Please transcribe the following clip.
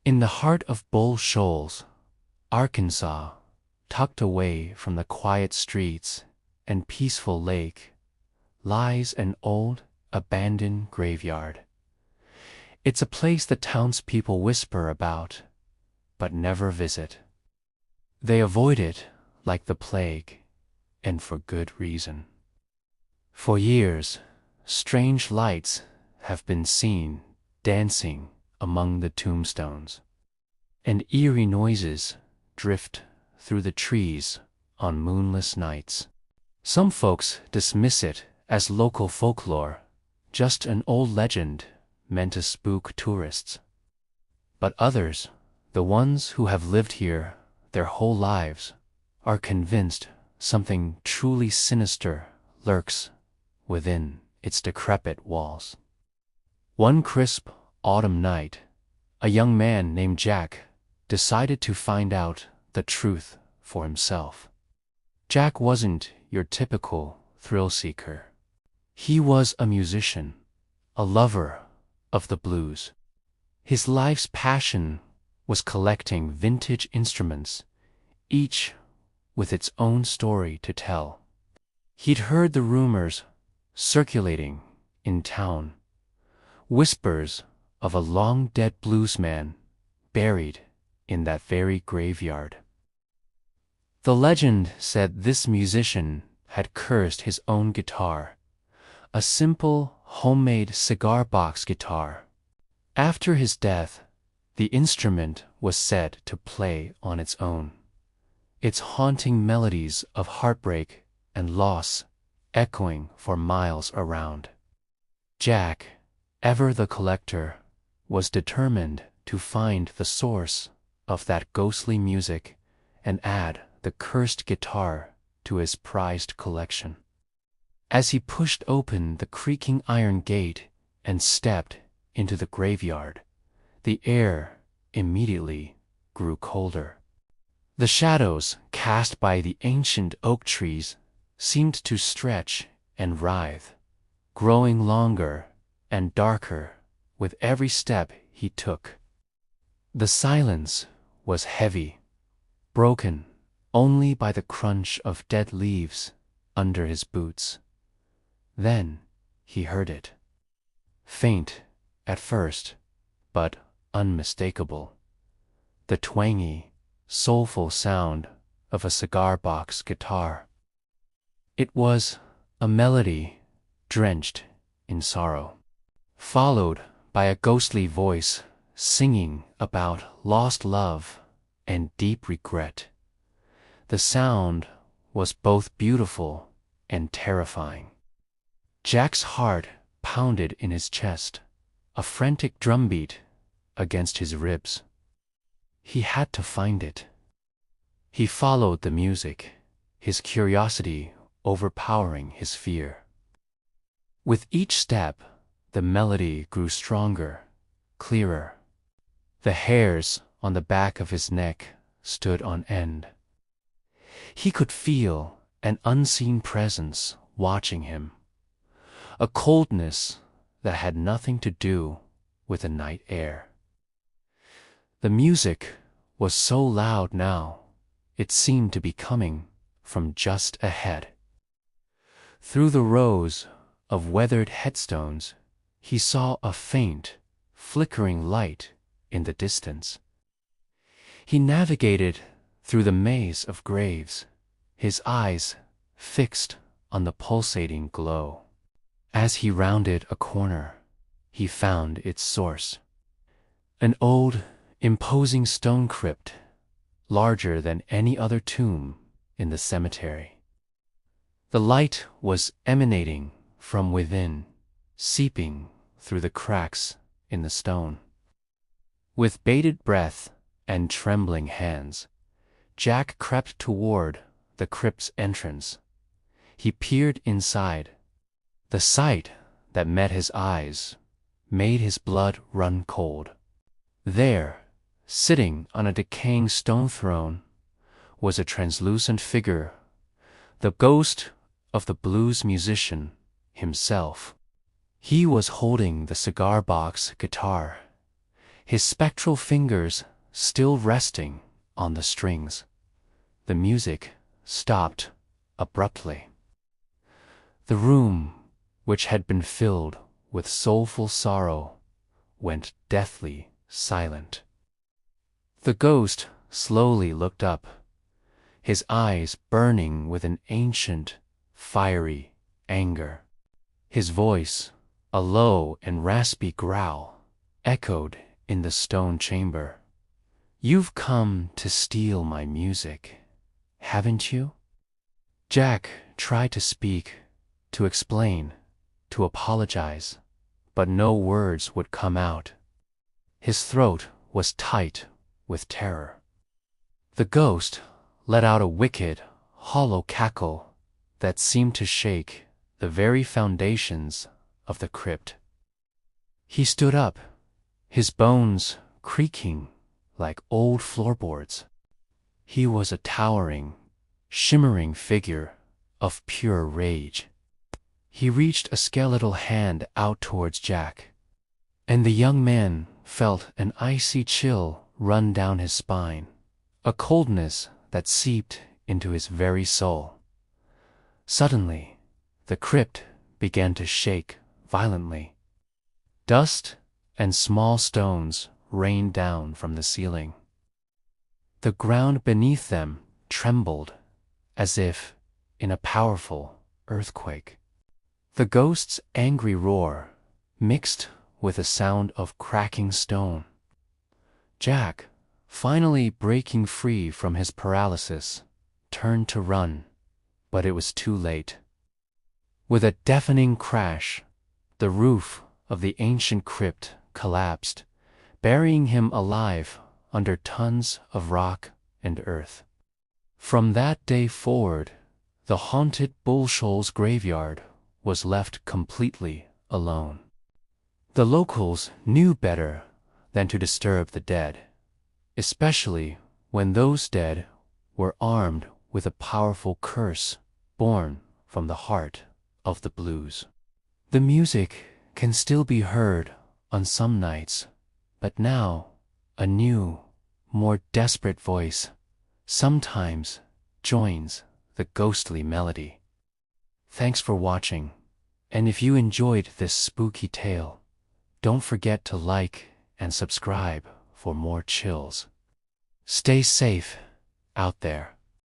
In the heart of Shoals, Arkansas, tucked away from the quiet streets and peaceful lake, lies an old, abandoned graveyard. It's a place the townspeople whisper about, but never visit. They avoid it like the plague, and for good reason. For years, strange lights have been seen dancing among the tombstones, and eerie noises drift through the trees on moonless nights. Some folks dismiss it as local folklore, just an old legend meant to spook tourists. But others, the ones who have lived here their whole lives, are convinced something truly sinister lurks within its decrepit walls. One crisp autumn night, a young man named Jack decided to find out the truth for himself. Jack wasn't your typical thrill-seeker. He was a musician, a lover of the blues. His life's passion was collecting vintage instruments, each with its own story to tell. He'd heard the rumors circulating in town, whispers of a long-dead bluesman buried in that very graveyard. The legend said this musician had cursed his own guitar, a simple, homemade cigar box guitar. After his death, the instrument was said to play on its own, its haunting melodies of heartbreak and loss echoing for miles around. Jack, ever the collector, was determined to find the source of that ghostly music and add the cursed guitar to his prized collection. As he pushed open the creaking iron gate and stepped into the graveyard, the air immediately grew colder. The shadows cast by the ancient oak trees seemed to stretch and writhe, growing longer and darker with every step he took. The silence was heavy, broken only by the crunch of dead leaves under his boots. Then he heard it. Faint at first, but unmistakable. The twangy, soulful sound of a cigar box guitar. It was a melody drenched in sorrow, followed by a ghostly voice singing about lost love and deep regret. The sound was both beautiful and terrifying. Jack's heart pounded in his chest, a frantic drumbeat against his ribs. He had to find it. He followed the music, his curiosity overpowering his fear. With each step, the melody grew stronger, clearer. The hairs on the back of his neck stood on end. He could feel an unseen presence watching him, a coldness that had nothing to do with the night air. The music was so loud now, it seemed to be coming from just ahead. Through the rows of weathered headstones, he saw a faint, flickering light in the distance. He navigated through the maze of graves, his eyes fixed on the pulsating glow. As he rounded a corner, he found its source. An old, imposing stone crypt, larger than any other tomb in the cemetery. The light was emanating from within, seeping through the cracks in the stone. With bated breath and trembling hands, Jack crept toward the crypt's entrance. He peered inside. The sight that met his eyes made his blood run cold. There, sitting on a decaying stone throne, was a translucent figure, the ghost of the blues musician himself. He was holding the cigar box guitar, his spectral fingers still resting on the strings. The music stopped abruptly. The room, which had been filled with soulful sorrow, went deathly silent. The ghost slowly looked up, his eyes burning with an ancient, fiery anger. His voice, a low and raspy growl, echoed in the stone chamber. "You've come to steal my music, haven't you?" Jack tried to speak, to explain, to apologize, but no words would come out. His throat was tight with terror. The ghost let out a wicked, hollow cackle that seemed to shake the very foundations of the crypt. He stood up, his bones creaking like old floorboards. He was a towering, shimmering figure of pure rage. He reached a skeletal hand out towards Jack, and the young man felt an icy chill run down his spine, a coldness that seeped into his very soul. Suddenly, the crypt began to shake violently. Dust and small stones rained down from the ceiling. The ground beneath them trembled as if in a powerful earthquake. The ghost's angry roar mixed with a sound of cracking stone. Jack, finally breaking free from his paralysis, turned to run, but it was too late. With a deafening crash, the roof of the ancient crypt collapsed, burying him alive under tons of rock and earth. From that day forward, the haunted Bull Shoals graveyard was left completely alone. The locals knew better than to disturb the dead, especially when those dead were armed with a powerful curse born from the heart of the blues. The music can still be heard on some nights, but now a new, more desperate voice sometimes joins the ghostly melody. Thanks for watching, and if you enjoyed this spooky tale, don't forget to like and subscribe for more chills. Stay safe out there.